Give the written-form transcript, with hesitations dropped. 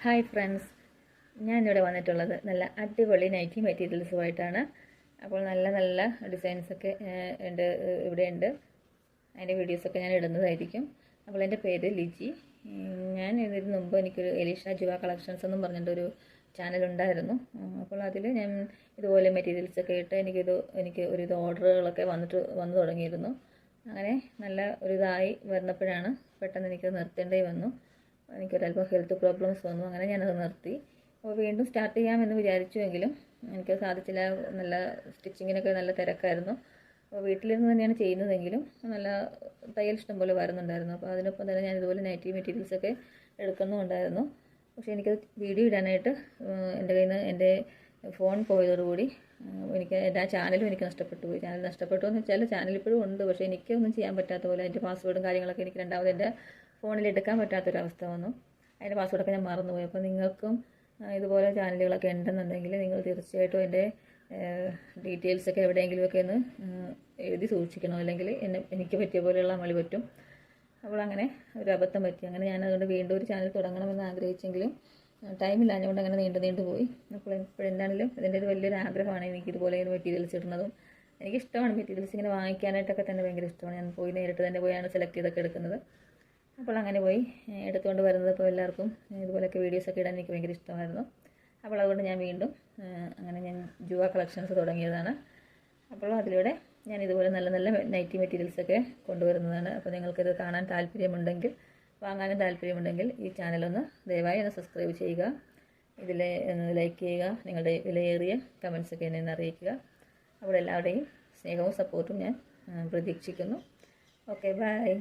Hi friends, ഞാനിവിടെ വന്നിട്ടുള്ളത് നല്ല അടിപൊളി നൈറ്റി മെറ്റീരിയൽസുമായിട്ടാണ്. അപ്പോൾ നല്ല നല്ല ഡിസൈൻസൊക്കെ ഉണ്ട്, ഇവിടെയുണ്ട്. അതിൻ്റെ വീഡിയോസൊക്കെ ഞാൻ ഇടുന്നതായിരിക്കും. അപ്പോൾ എൻ്റെ പേര് ലിജി. ഞാൻ ഇതിന് മുമ്പ് എനിക്കൊരു എലീഷ ജുവ കളക്ഷൻസ് എന്നും പറഞ്ഞിട്ടൊരു ചാനലുണ്ടായിരുന്നു. അപ്പോൾ അതിൽ ഞാൻ ഇതുപോലെ മെറ്റീരിയൽസൊക്കെ ഇട്ട് എനിക്ക് ഒരു ഓർഡറുകളൊക്കെ വന്നു തുടങ്ങിയിരുന്നു. അങ്ങനെ നല്ല ഒരിതായി വന്നപ്പോഴാണ് പെട്ടെന്ന് എനിക്കത് നിർത്തേണ്ടി വന്നു. എനിക്കൊരല്പം ഹെൽത്ത് പ്രോബ്ലംസ് വന്നു. അങ്ങനെ ഞാനത് നിർത്തി. അപ്പോൾ വീണ്ടും സ്റ്റാർട്ട് ചെയ്യാമെന്ന് വിചാരിച്ചുവെങ്കിലും എനിക്ക് സാധിച്ചില്ല. നല്ല സ്റ്റിച്ചിങ്ങിനൊക്കെ നല്ല തിരക്കായിരുന്നു. അപ്പോൾ വീട്ടിലിരുന്ന് തന്നെയാണ് ചെയ്യുന്നതെങ്കിലും നല്ല തയ്യൽ ഇഷ്ടം പോലെ വരുന്നുണ്ടായിരുന്നു. അപ്പോൾ അതിനൊപ്പം തന്നെ ഞാൻ ഇതുപോലെ നൈറ്റി മെറ്റീരിയൽസൊക്കെ എടുക്കുന്നുണ്ടായിരുന്നു. പക്ഷേ എനിക്കത് വീഡിയോ ഇടാനായിട്ട് എൻ്റെ കയ്യിൽ നിന്ന് എൻ്റെ ഫോൺ പോയതോടുകൂടി എൻ്റെ ആ ചാനലും എനിക്ക് നഷ്ടപ്പെട്ടു പോയി. ചാനൽ നഷ്ടപ്പെട്ടു എന്ന് വെച്ചാൽ ചാനൽ ഇപ്പോഴും ഉണ്ട്, പക്ഷേ എനിക്കൊന്നും ചെയ്യാൻ പറ്റാത്ത പോലെ അതിൻ്റെ പാസ്വേഡും കാര്യങ്ങളൊക്കെ എനിക്ക് രണ്ടാമത് എൻ്റെ ഫോണിൽ എടുക്കാൻ പറ്റാത്തൊരവസ്ഥ വന്നു. അതിൻ്റെ പാസ്വേഡൊക്കെ ഞാൻ മറന്നുപോയി. അപ്പോൾ നിങ്ങൾക്കും ഇതുപോലെ ചാനലുകളൊക്കെ ഉണ്ടെന്നുണ്ടെങ്കിൽ നിങ്ങൾ തീർച്ചയായിട്ടും എൻ്റെ ഡീറ്റെയിൽസൊക്കെ എവിടെയെങ്കിലുമൊക്കെ ഒന്ന് എഴുതി സൂക്ഷിക്കണം, അല്ലെങ്കിൽ എനിക്ക് പറ്റിയ പോലെയുള്ള അമളി പറ്റും. അപ്പോൾ അങ്ങനെ ഒരു അബദ്ധം പറ്റി. അങ്ങനെ ഞാൻ അതുകൊണ്ട് വീണ്ടും ഒരു ചാനൽ തുടങ്ങണമെന്ന് ആഗ്രഹിച്ചെങ്കിലും ടൈമില്ലാഞ്ഞുകൊണ്ട് അങ്ങനെ നീണ്ടു പോയി. അപ്പോൾ ഇപ്പോഴെന്താണെങ്കിലും ഇതിൻ്റെ ഒരു വലിയൊരു ആഗ്രഹമാണ് എനിക്കിതുപോലെ മെറ്റീരിയൽസ് ഇടുന്നതും. എനിക്കിഷ്ടമാണ് മെറ്റീരിയൽസ് ഇങ്ങനെ വാങ്ങിക്കാനായിട്ടൊക്കെ തന്നെ ഭയങ്കര ഇഷ്ടമാണ്. ഞാൻ പോയി നേരിട്ട് തന്നെ പോയാണ് സെലക്ട് ചെയ്തൊക്കെ എടുക്കുന്നത്. അപ്പോൾ അങ്ങനെ പോയി എടുത്തുകൊണ്ട് വരുന്നത്. ഇപ്പോൾ എല്ലാവർക്കും ഇതുപോലെയൊക്കെ വീഡിയോസൊക്കെ ഇടാൻ എനിക്ക് ഭയങ്കര ഇഷ്ടമായിരുന്നു. അപ്പോൾ അതുകൊണ്ട് ഞാൻ വീണ്ടും അങ്ങനെ ഞാൻ ജുവ കളക്ഷൻസ് തുടങ്ങിയതാണ്. അപ്പോൾ അതിലൂടെ ഞാൻ ഇതുപോലെ നല്ല നല്ല നൈറ്റി മെറ്റീരിയൽസൊക്കെ കൊണ്ടുവരുന്നതാണ്. അപ്പോൾ നിങ്ങൾക്കിത് കാണാൻ താല്പര്യമുണ്ടെങ്കിൽ, വാങ്ങാനും താല്പര്യമുണ്ടെങ്കിൽ ഈ ചാനലൊന്ന് ദയവായി ഒന്ന് സബ്സ്ക്രൈബ് ചെയ്യുക. ഇതിൽ ലൈക്ക് ചെയ്യുക. നിങ്ങളുടെ വിലയേറിയ കമൻസൊക്കെ എന്നെ അറിയിക്കുക. അപ്പോൾ എല്ലാവരുടെയും സ്നേഹവും സപ്പോർട്ടും ഞാൻ പ്രതീക്ഷിക്കുന്നു. Okay, by.